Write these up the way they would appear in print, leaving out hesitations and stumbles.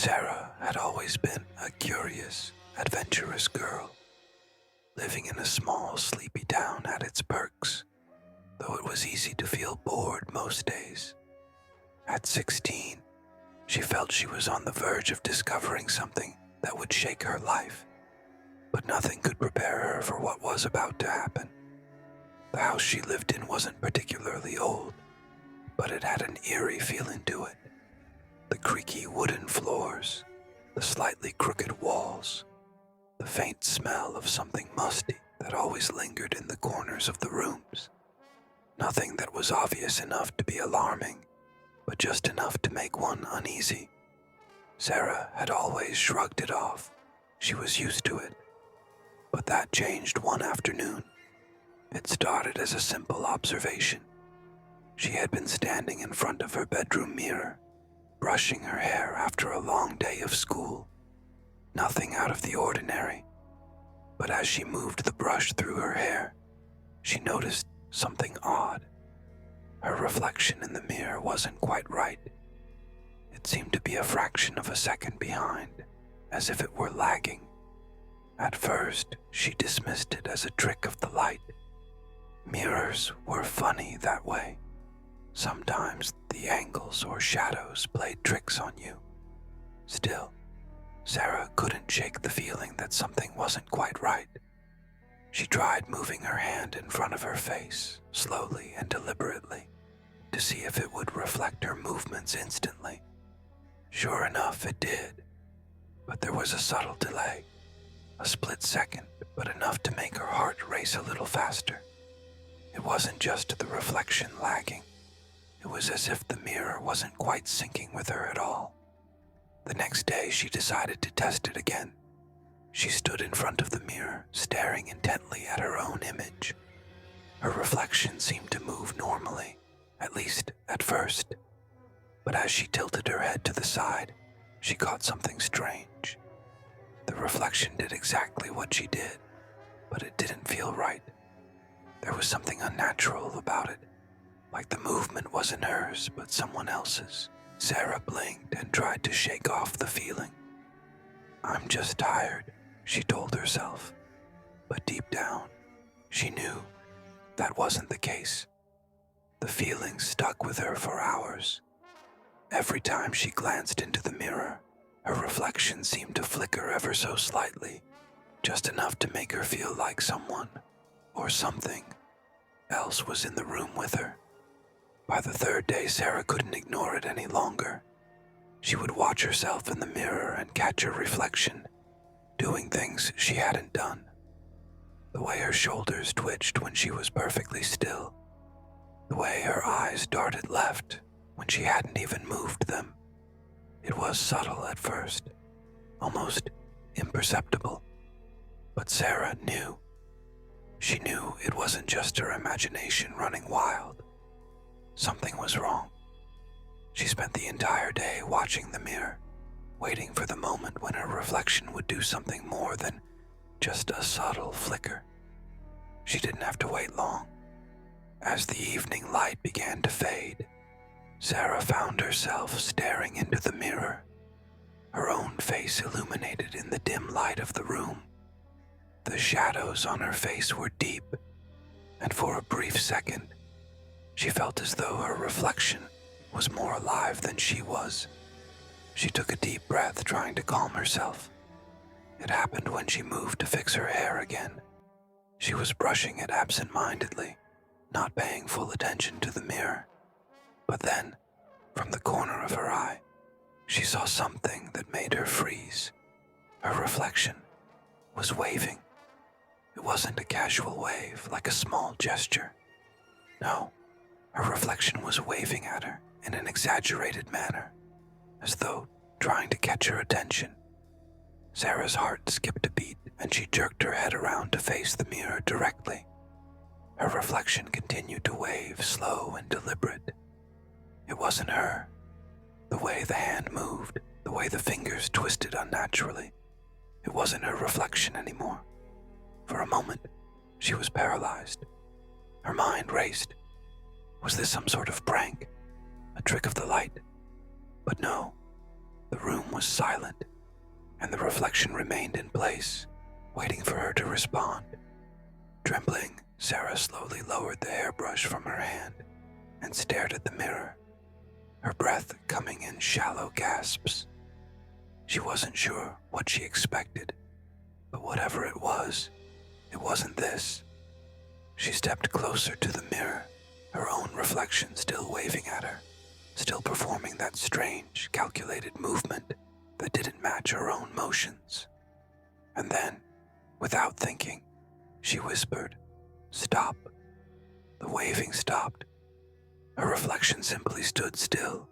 Sarah had always been a curious, adventurous girl, living in a small, sleepy town had its perks, though it was easy to feel bored most days. At 16, she felt she was on the verge of discovering something that would shake her life, but nothing could prepare her for what was about to happen. The house she lived in wasn't particularly old, but it had an eerie feeling to it. The creaky wooden floors, the slightly crooked walls, the faint smell of something musty that always lingered in the corners of the rooms. Nothing that was obvious enough to be alarming, but just enough to make one uneasy. Sarah had always shrugged it off. She was used to it. But that changed one afternoon. It started as a simple observation. She had been standing in front of her bedroom mirror, brushing her hair after a long day of school. Nothing out of the ordinary. But as she moved the brush through her hair, she noticed something odd. Her reflection in the mirror wasn't quite right. It seemed to be a fraction of a second behind, as if it were lagging. At first, she dismissed it as a trick of the light. Mirrors were funny that way. Sometimes the angles or shadows played tricks on you. Still, Sarah couldn't shake the feeling that something wasn't quite right. She tried moving her hand in front of her face, slowly and deliberately, to see if it would reflect her movements instantly. Sure enough, it did. But there was a subtle delay, a split second, but enough to make her heart race a little faster. It wasn't just the reflection lagging. It was as if the mirror wasn't quite syncing with her at all. The next day, she decided to test it again. She stood in front of the mirror, staring intently at her own image. Her reflection seemed to move normally, at least at first. But as she tilted her head to the side, she caught something strange. The reflection did exactly what she did, but it didn't feel right. There was something unnatural about it, like the movement wasn't hers but someone else's. Sarah blinked and tried to shake off the feeling. "I'm just tired," she told herself. But deep down, she knew that wasn't the case. The feeling stuck with her for hours. Every time she glanced into the mirror, her reflection seemed to flicker ever so slightly, just enough to make her feel like someone, or something, else was in the room with her. By the third day, Sarah couldn't ignore it any longer. She would watch herself in the mirror and catch her reflection, doing things she hadn't done. The way her shoulders twitched when she was perfectly still. The way her eyes darted left when she hadn't even moved them. It was subtle at first, almost imperceptible. But Sarah knew. She knew it wasn't just her imagination running wild. Something was wrong. She spent the entire day watching the mirror, waiting for the moment when her reflection would do something more than just a subtle flicker. She didn't have to wait long. As the evening light began to fade, Sarah found herself staring into the mirror, her own face illuminated in the dim light of the room. The shadows on her face were deep, and for a brief second, she felt as though her reflection was more alive than she was. She took a deep breath, trying to calm herself. It happened when she moved to fix her hair again. She was brushing it absent-mindedly, not paying full attention to the mirror. But then, from the corner of her eye, she saw something that made her freeze. Her reflection was waving. It wasn't a casual wave, like a small gesture. No, her reflection was waving at her in an exaggerated manner, as though trying to catch her attention. Sarah's heart skipped a beat, and she jerked her head around to face the mirror directly. Her reflection continued to wave, slow and deliberate. It wasn't her. The way the hand moved, the way the fingers twisted unnaturally, it wasn't her reflection anymore. For a moment, she was paralyzed. Her mind raced. Was this some sort of prank? A trick of the light? But no, The room was silent, and the reflection remained in place, waiting for her to respond. Trembling, Sarah slowly lowered the hairbrush from her hand and stared at the mirror, her breath coming in shallow gasps. She wasn't sure what she expected, but whatever it wasn't this. She stepped closer to the mirror, her own reflection still waving at her, still performing that strange, calculated movement that didn't match her own motions. And then, without thinking, she whispered, "Stop." The waving stopped. Her reflection simply stood still,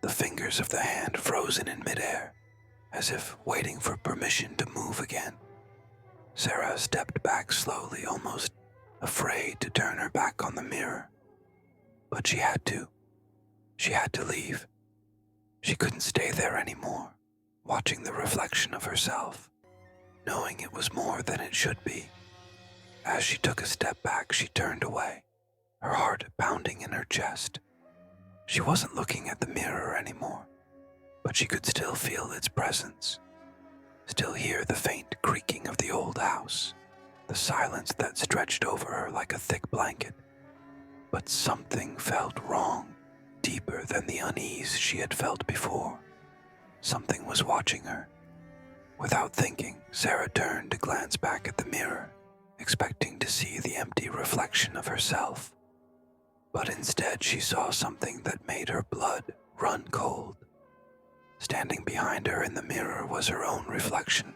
the fingers of the hand frozen in midair, as if waiting for permission to move again. Sarah stepped back slowly, almost afraid to turn her back on the mirror. But she had to. She had to leave. She couldn't stay there anymore, watching the reflection of herself, knowing it was more than it should be. As she took a step back, she turned away, her heart pounding in her chest. She wasn't looking at the mirror anymore, but she could still feel its presence, still hear the faint creaking of the old house, the silence that stretched over her like a thick blanket. But something felt wrong, deeper than the unease she had felt before. Something was watching her. Without thinking, Sarah turned to glance back at the mirror, expecting to see the empty reflection of herself. But instead she saw something that made her blood run cold. Standing behind her in the mirror was her own reflection,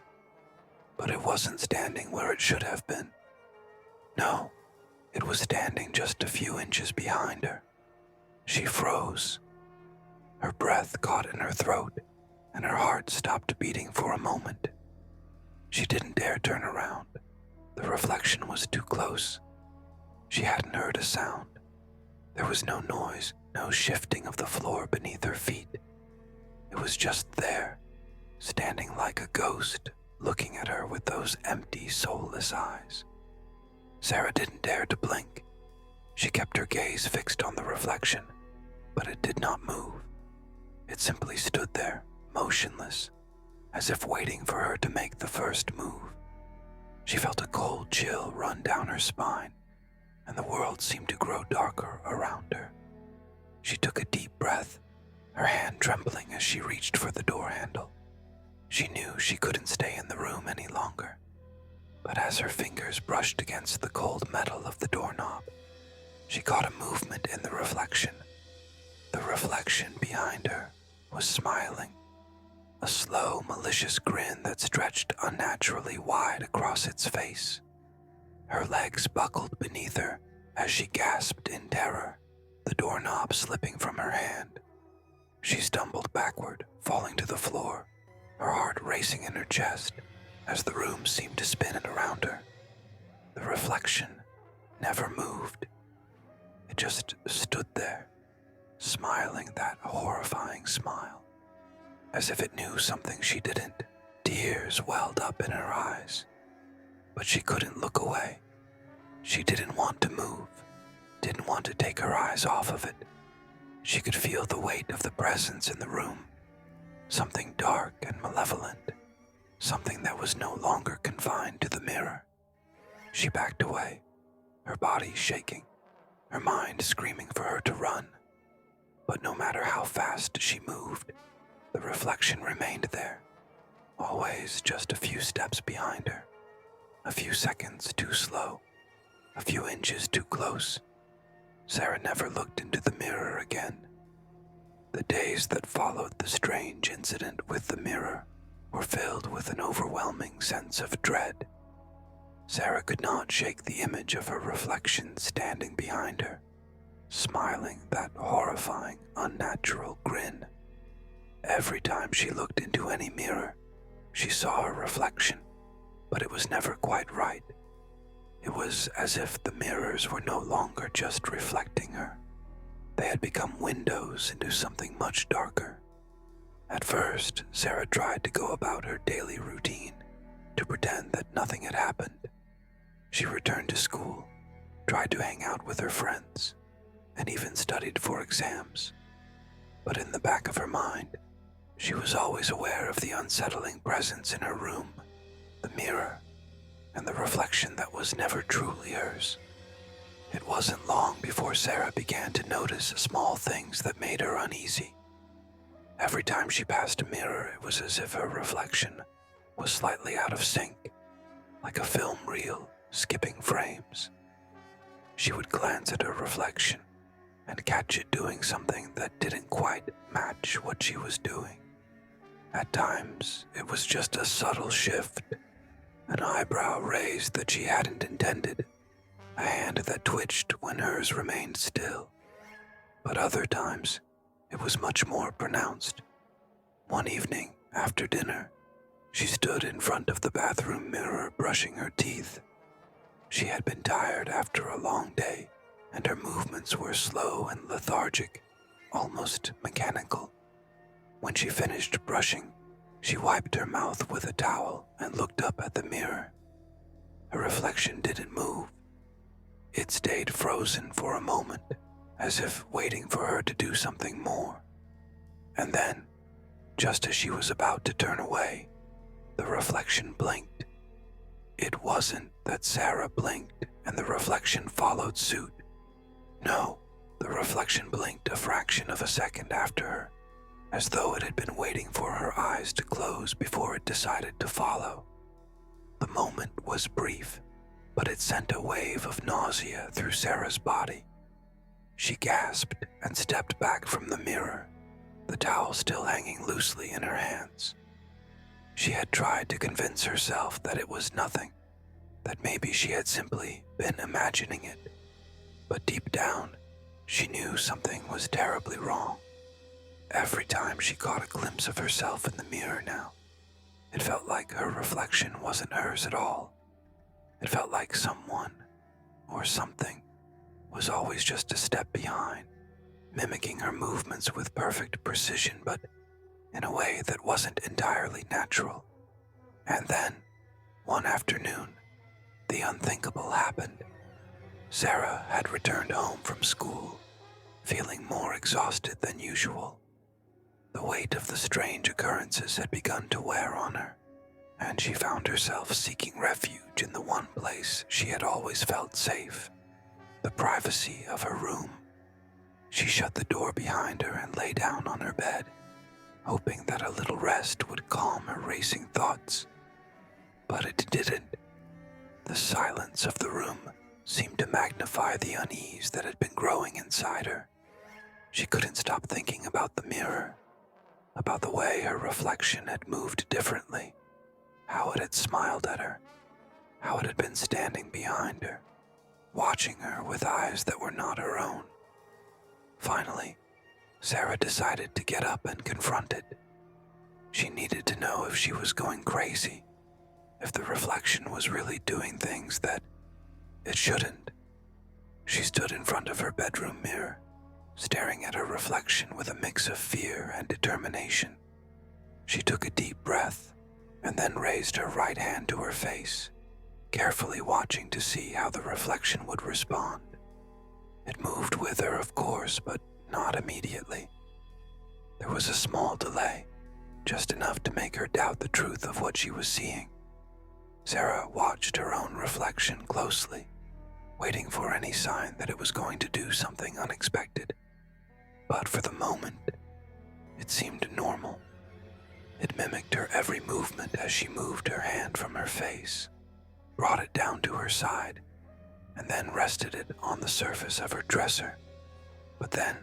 but it wasn't standing where it should have been. No, it was standing just a few inches behind her. She froze. Her breath caught in her throat, and her heart stopped beating for a moment. She didn't dare turn around. The reflection was too close. She hadn't heard a sound. There was no noise, no shifting of the floor beneath her feet. It was just there, standing like a ghost, looking at her with those empty, soulless eyes. Sarah didn't dare to blink. She kept her gaze fixed on the reflection, but it did not move. It simply stood there, motionless, as if waiting for her to make the first move. She felt a cold chill run down her spine, and the world seemed to grow darker around her. She took a deep breath, her hand trembling as she reached for the door handle. She knew she couldn't stay in the room any longer, but as her fingers brushed against the cold metal of the doorknob, she caught a movement in the reflection. The reflection behind her was smiling, a slow, malicious grin that stretched unnaturally wide across its face. Her legs buckled beneath her as she gasped in terror, the doorknob slipping from her hand. She stumbled backward, falling to the floor, her heart racing in her chest as the room seemed to spin around her. The reflection never moved. It just stood there, smiling that horrifying smile, as if it knew something she didn't. Tears welled up in her eyes, but she couldn't look away. She didn't want to move, didn't want to take her eyes off of it. She could feel the weight of the presence in the room, something dark and malevolent, something that was no longer confined to the mirror. She backed away, her body shaking, her mind screaming for her to run. But no matter how fast she moved, the reflection remained there, always just a few steps behind her, a few seconds too slow, a few inches too close. Sarah never looked into the mirror again. The days that followed the strange incident with the mirror were filled with an overwhelming sense of dread. Sarah could not shake the image of her reflection standing behind her, smiling that horrifying, unnatural grin. Every time she looked into any mirror, she saw her reflection, but it was never quite right. It was as if the mirrors were no longer just reflecting her. They had become windows into something much darker. At first, Sarah tried to go about her daily routine, to pretend that nothing had happened. She returned to school, tried to hang out with her friends, and even studied for exams. But in the back of her mind, She was always aware of the unsettling presence in her room, the mirror, and the reflection that was never truly hers. It wasn't long before Sarah began to notice small things that made her uneasy. Every time she passed a mirror, it was as if her reflection was slightly out of sync, like a film reel skipping frames. She would glance at her reflection and catch it doing something that didn't quite match what she was doing. At times, it was just a subtle shift, an eyebrow raised that she hadn't intended, a hand that twitched when hers remained still. But other times, it was much more pronounced. One evening, after dinner, she stood in front of the bathroom mirror brushing her teeth. She had been tired after a long day, and her movements were slow and lethargic, almost mechanical. When she finished brushing, she wiped her mouth with a towel and looked up at the mirror. Her reflection didn't move. It stayed frozen for a moment, as if waiting for her to do something more. And then, just as she was about to turn away, the reflection blinked. It wasn't that Sarah blinked and the reflection followed suit. No, the reflection blinked a fraction of a second after her, as though it had been waiting for her eyes to close before it decided to follow. The moment was brief, but it sent a wave of nausea through Sarah's body. She gasped and stepped back from the mirror, the towel still hanging loosely in her hands. She had tried to convince herself that it was nothing, that maybe she had simply been imagining it. But deep down, she knew something was terribly wrong. Every time she caught a glimpse of herself in the mirror now, it felt like her reflection wasn't hers at all. It felt like someone, or something, was always just a step behind, mimicking her movements with perfect precision, but in a way that wasn't entirely natural. And then, one afternoon, the unthinkable happened. Sarah had returned home from school, feeling more exhausted than usual. The weight of the strange occurrences had begun to wear on her, and she found herself seeking refuge in the one place she had always felt safe, the privacy of her room. She shut the door behind her and lay down on her bed, hoping that a little rest would calm her racing thoughts. But it didn't. The silence of the room seemed to magnify the unease that had been growing inside her. She couldn't stop thinking about the mirror, about the way her reflection had moved differently, how it had smiled at her, how it had been standing behind her, watching her with eyes that were not her own. Finally, Sarah decided to get up and confront it. She needed to know if she was going crazy, if the reflection was really doing things that it shouldn't. She stood in front of her bedroom mirror, staring at her reflection with a mix of fear and determination. She took a deep breath and then raised her right hand to her face, carefully watching to see how the reflection would respond. It moved with her, of course, but not immediately. There was a small delay, just enough to make her doubt the truth of what she was seeing. Sarah watched her own reflection closely, waiting for any sign that it was going to do something unexpected. But for the moment, it seemed normal. It mimicked her every movement as she moved her hand from her face, brought it down to her side, and then rested it on the surface of her dresser. But then,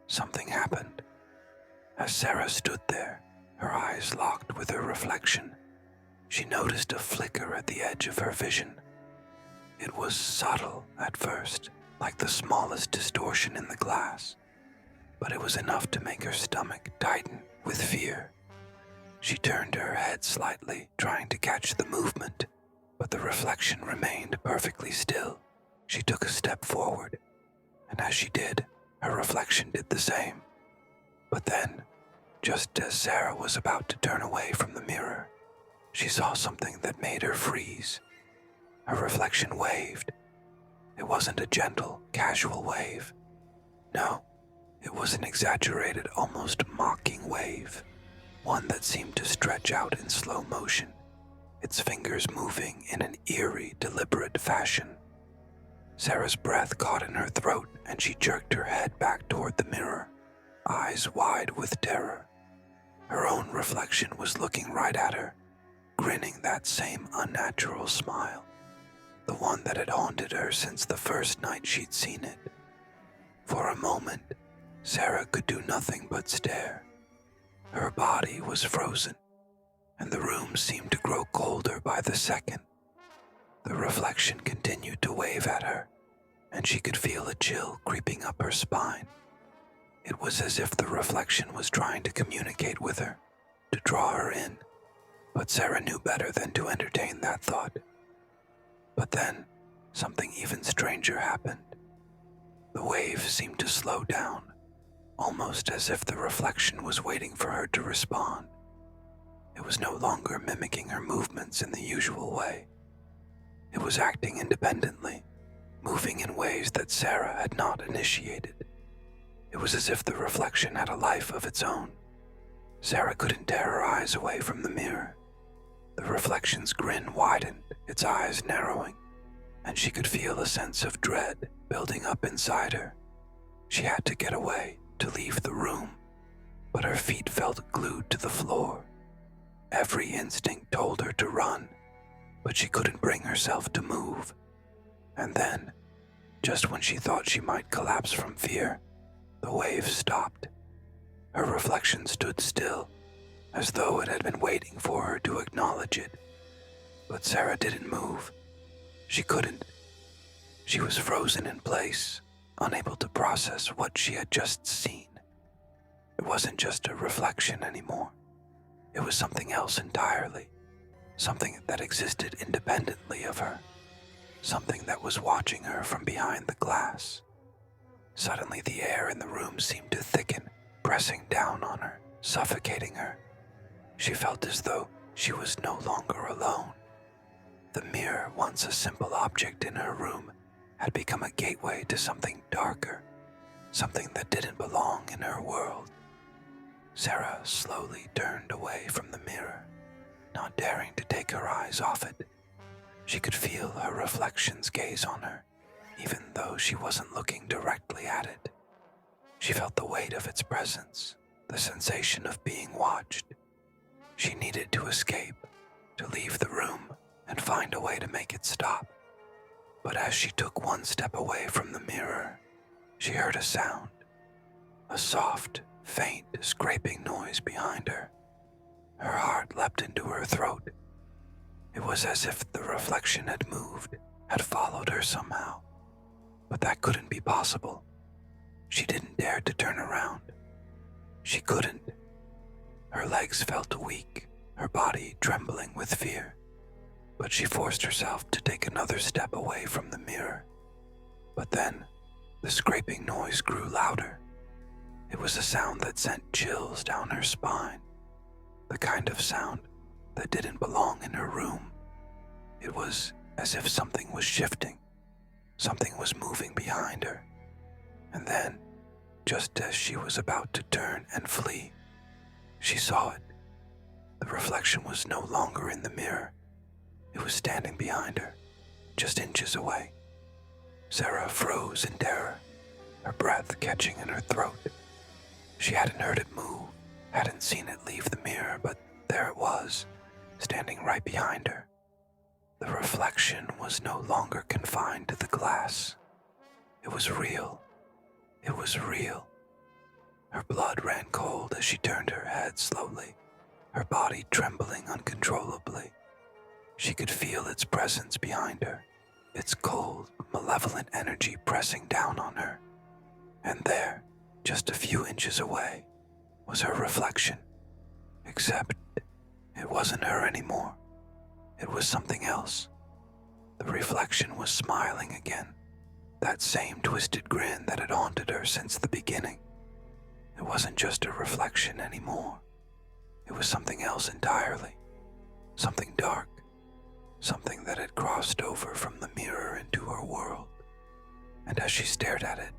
something happened. As Sarah stood there, her eyes locked with her reflection, she noticed a flicker at the edge of her vision. It was subtle at first, like the smallest distortion in the glass, but it was enough to make her stomach tighten with fear. She turned her head slightly, trying to catch the movement, but the reflection remained perfectly still. She took a step forward, and as she did, her reflection did the same. But then, just as Sarah was about to turn away from the mirror, she saw something that made her freeze. Her reflection waved. It wasn't a gentle, casual wave. No, it was an exaggerated, almost mocking wave. one that seemed to stretch out in slow motion, its fingers moving in an eerie, deliberate fashion. Sarah's breath caught in her throat and she jerked her head back toward the mirror, eyes wide with terror. Her own reflection was looking right at her, grinning that same unnatural smile, the one that had haunted her since the first night she'd seen it. For a moment, Sarah could do nothing but stare. Her body was frozen, and the room seemed to grow colder by the second. The reflection continued to wave at her, and she could feel a chill creeping up her spine. It was as if the reflection was trying to communicate with her, to draw her in, but Sarah knew better than to entertain that thought. But then, something even stranger happened. The wave seemed to slow down, almost as if the reflection was waiting for her to respond. It was no longer mimicking her movements in the usual way. It was acting independently, moving in ways that Sarah had not initiated. It was as if the reflection had a life of its own. Sarah couldn't tear her eyes away from the mirror. The reflection's grin widened, its eyes narrowing, and she could feel a sense of dread building up inside her. She had to get away, to leave the room, but her feet felt glued to the floor. Every instinct told her to run, but she couldn't bring herself to move. And then, just when she thought she might collapse from fear, the wave stopped. Her reflection stood still, as though it had been waiting for her to acknowledge it. But Sarah didn't move. She couldn't. She was frozen in place, unable to process what she had just seen. It wasn't just a reflection anymore. It was something else entirely. Something that existed independently of her. Something that was watching her from behind the glass. Suddenly the air in the room seemed to thicken, pressing down on her, suffocating her. She felt as though she was no longer alone. The mirror, once a simple object in her room, had become a gateway to something darker, something that didn't belong in her world. Sarah slowly turned away from the mirror, not daring to take her eyes off it. She could feel her reflection's gaze on her, even though she wasn't looking directly at it. She felt the weight of its presence, the sensation of being watched. She needed to escape, to leave the room, and find a way to make it stop. But as she took one step away from the mirror, she heard a sound, a soft, faint, scraping noise behind her. Her heart leapt into her throat. It was as if the reflection had moved, had followed her somehow. But that couldn't be possible. She didn't dare to turn around. She couldn't. Her legs felt weak, her body trembling with fear. But she forced herself to take another step away from the mirror. But then, the scraping noise grew louder. It was a sound that sent chills down her spine. The kind of sound that didn't belong in her room. It was as if something was shifting. Something was moving behind her. And then, just as she was about to turn and flee, she saw it. The reflection was no longer in the mirror. It was standing behind her, just inches away. Sarah froze in terror, her breath catching in her throat. She hadn't heard it move, hadn't seen it leave the mirror, but there it was, standing right behind her. The reflection was no longer confined to the glass. It was real. It was real. Her blood ran cold as she turned her head slowly, her body trembling uncontrollably. She could feel its presence behind her, its cold, malevolent energy pressing down on her. And there, just a few inches away, was her reflection. Except, it wasn't her anymore. It was something else. The reflection was smiling again, that same twisted grin that had haunted her since the beginning. It wasn't just a reflection anymore. It was something else entirely. Something dark. Something that had crossed over from the mirror into her world. And as she stared at it,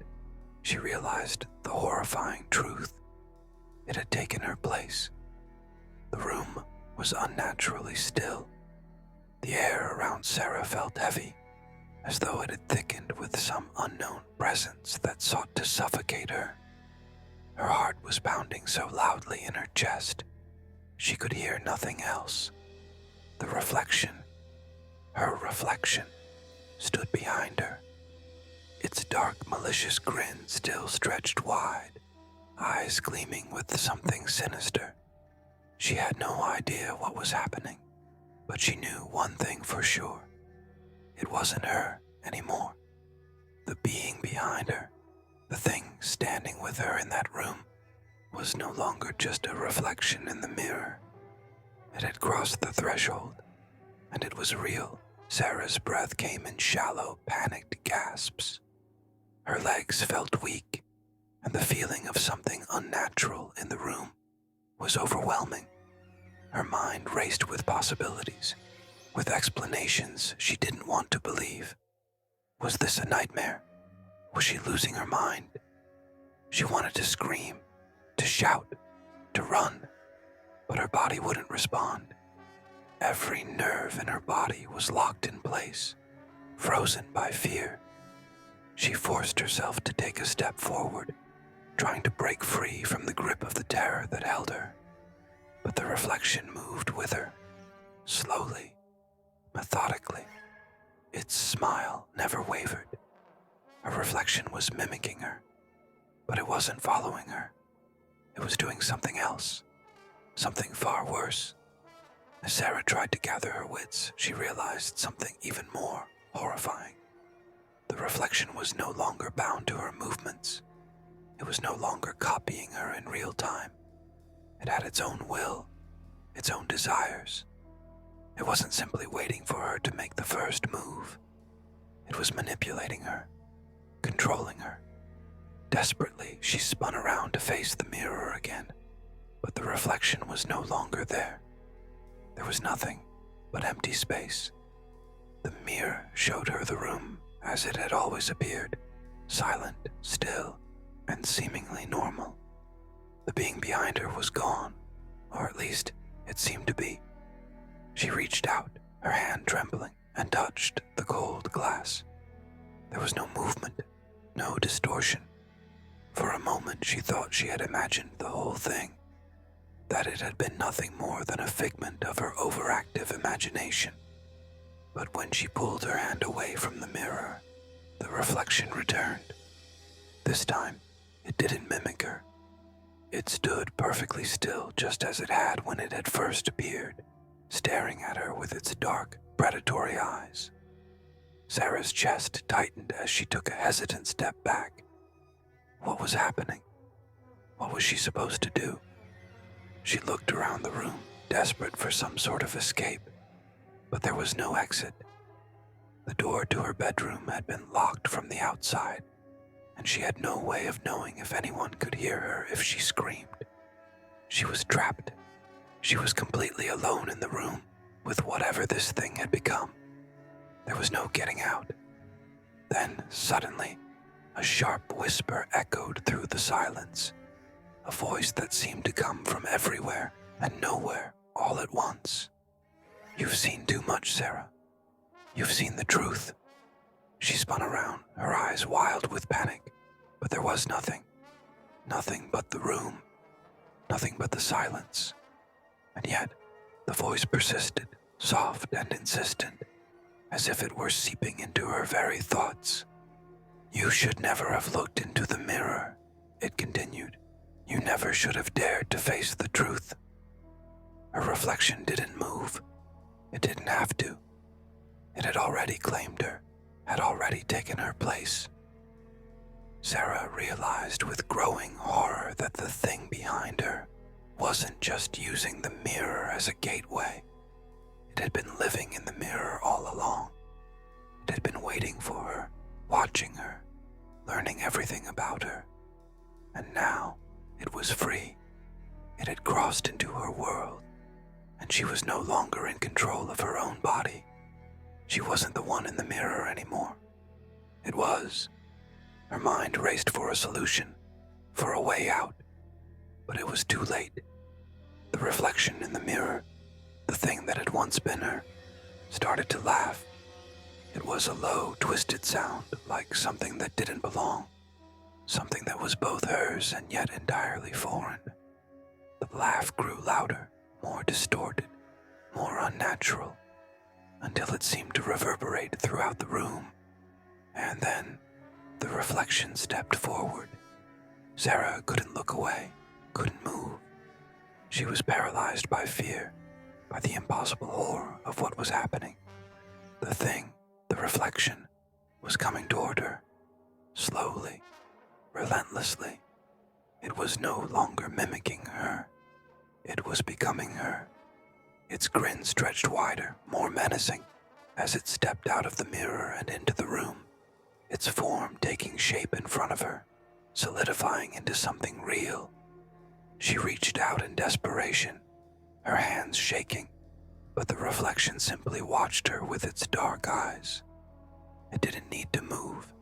she realized the horrifying truth. It had taken her place. The room was unnaturally still. The air around Sarah felt heavy, as though it had thickened with some unknown presence that sought to suffocate her. Her heart was pounding so loudly in her chest, she could hear nothing else. The reflection, her reflection, stood behind her. Its dark, malicious grin still stretched wide, eyes gleaming with something sinister. She had no idea what was happening, but she knew one thing for sure. It wasn't her anymore. The being behind her, the thing standing with her in that room, was no longer just a reflection in the mirror. It had crossed the threshold, and it was real. Sarah's breath came in shallow, panicked gasps. Her legs felt weak, and the feeling of something unnatural in the room was overwhelming. Her mind raced with possibilities, with explanations she didn't want to believe. Was this a nightmare? Was she losing her mind? She wanted to scream, to shout, to run, but her body wouldn't respond. Every nerve in her body was locked in place, frozen by fear. She forced herself to take a step forward, trying to break free from the grip of the terror that held her. But the reflection moved with her, slowly, methodically. Its smile never wavered. Her reflection was mimicking her, but it wasn't following her. It was doing something else, something far worse. As Sarah tried to gather her wits, she realized something even more horrifying. The reflection was no longer bound to her movements. It was no longer copying her in real time. It had its own will, its own desires. It wasn't simply waiting for her to make the first move. It was manipulating her, controlling her. Desperately, she spun around to face the mirror again, but the reflection was no longer there. There was nothing but empty space. The mirror showed her the room as it had always appeared, silent, still, and seemingly normal. The being behind her was gone, or at least it seemed to be. She reached out, her hand trembling, and touched the cold glass. There was no movement, no distortion. For a moment she thought she had imagined the whole thing, that it had been nothing more than a figment of her overactive imagination. But when she pulled her hand away from the mirror, the reflection returned. This time, it didn't mimic her. It stood perfectly still, just as it had when it had first appeared, staring at her with its dark, predatory eyes. Sarah's chest tightened as she took a hesitant step back. What was happening? What was she supposed to do? She looked around the room, desperate for some sort of escape, but there was no exit. The door to her bedroom had been locked from the outside, and she had no way of knowing if anyone could hear her if she screamed. She was trapped. She was completely alone in the room with whatever this thing had become. There was no getting out. Then, suddenly, a sharp whisper echoed through the silence, a voice that seemed to come from everywhere and nowhere all at once. "You've seen too much, Sarah. You've seen the truth." She spun around, her eyes wild with panic, but there was nothing. Nothing but the room. Nothing but the silence. And yet, the voice persisted, soft and insistent, as if it were seeping into her very thoughts. "You should never have looked into the mirror," it continued. "You never should have dared to face the truth." Her reflection didn't move. It didn't have to. It had already claimed her, had already taken her place. Sarah realized with growing horror that the thing behind her wasn't just using the mirror as a gateway. It had been living in the mirror all along. It had been waiting for her, watching her, learning everything about her. And now it was free. It had crossed into her world, and she was no longer in control of her own body. She wasn't the one in the mirror anymore. It was. Her mind raced for a solution, for a way out, but it was too late. The reflection in the mirror, the thing that had once been her, started to laugh. It was a low, twisted sound, like something that didn't belong, something that was both hers and yet entirely foreign. The laugh grew louder, more distorted, more unnatural, until it seemed to reverberate throughout the room. And then, the reflection stepped forward. Sarah couldn't look away, couldn't move. She was paralyzed by fear, by the impossible horror of what was happening. The thing, the reflection, was coming toward her, slowly, relentlessly. It was no longer mimicking her. It was becoming her. Its grin stretched wider, more menacing, as it stepped out of the mirror and into the room, its form taking shape in front of her, solidifying into something real. She reached out in desperation, her hands shaking, but the reflection simply watched her with its dark eyes. It didn't need to move.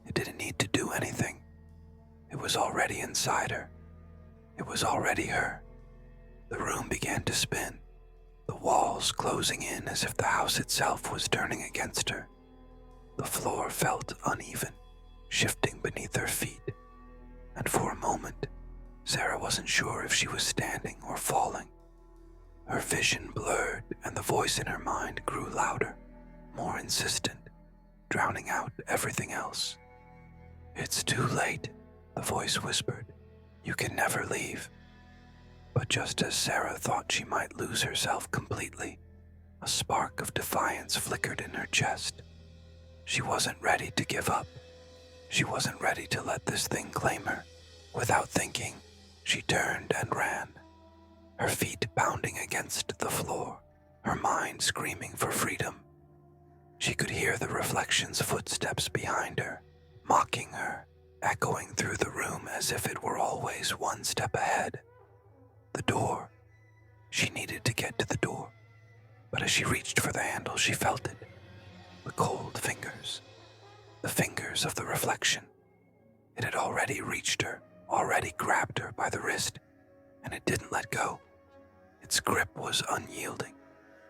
It didn't need to do anything. It was already inside her. It was already her. The room began to spin, the walls closing in as if the house itself was turning against her. The floor felt uneven, shifting beneath her feet, and for a moment, Sarah wasn't sure if she was standing or falling. Her vision blurred and the voice in her mind grew louder, more insistent, drowning out everything else. "It's too late," the voice whispered. "You can never leave." But just as Sarah thought she might lose herself completely, a spark of defiance flickered in her chest. She wasn't ready to give up. She wasn't ready to let this thing claim her. Without thinking, she turned and ran, her feet pounding against the floor, her mind screaming for freedom. She could hear the reflection's footsteps behind her, mocking her, echoing through the room as if it were always one step ahead. The door. She needed to get to the door, but as she reached for the handle, she felt it. The cold fingers. The fingers of the reflection. It had already reached her, already grabbed her by the wrist, and it didn't let go. Its grip was unyielding,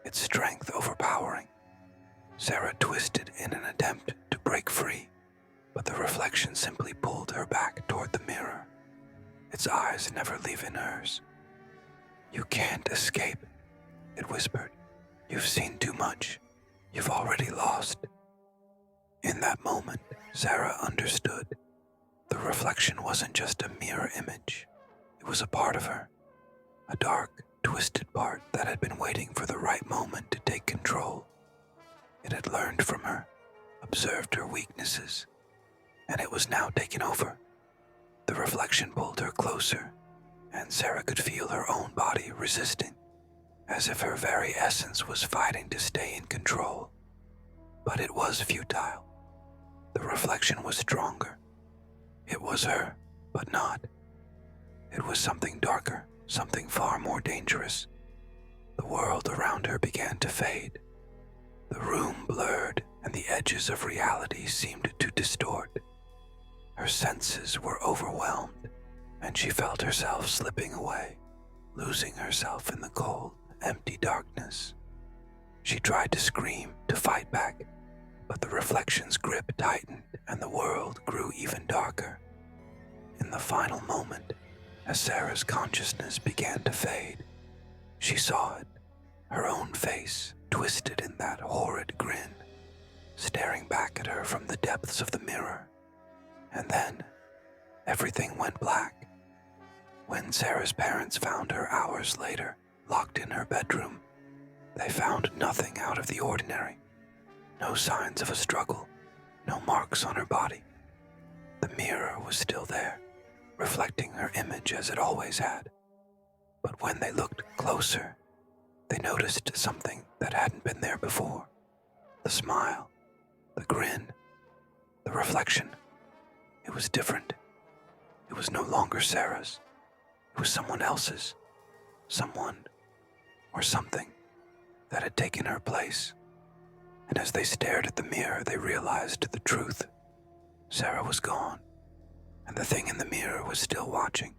its strength overpowering. Sarah twisted in an attempt to break free, but the reflection simply pulled her back toward the mirror, its eyes never leaving hers. "You can't escape," it whispered. "You've seen too much. You've already lost." In that moment, Sarah understood. The reflection wasn't just a mirror image. It was a part of her, a dark, twisted part that had been waiting for the right moment to take control. It had learned from her, observed her weaknesses, and it was now taking over. The reflection pulled her closer, and Sarah could feel her own body resisting, as if her very essence was fighting to stay in control. But it was futile. The reflection was stronger. It was her, but not. It was something darker, something far more dangerous. The world around her began to fade. The room blurred, and the edges of reality seemed to distort. Her senses were overwhelmed, and she felt herself slipping away, losing herself in the cold, empty darkness. She tried to scream, to fight back, but the reflection's grip tightened and the world grew even darker. In the final moment, as Sarah's consciousness began to fade, she saw it, her own face twisted in that horrid grin, staring back at her from the depths of the mirror. And then, everything went black. When Sarah's parents found her hours later, locked in her bedroom, they found nothing out of the ordinary. No signs of a struggle, no marks on her body. The mirror was still there, reflecting her image as it always had. But when they looked closer, they noticed something that hadn't been there before. The smile, the grin, the reflection. It was different. It was no longer Sarah's. It was someone else's. Someone, or something, that had taken her place. And as they stared at the mirror, they realized the truth. Sarah was gone, and the thing in the mirror was still watching,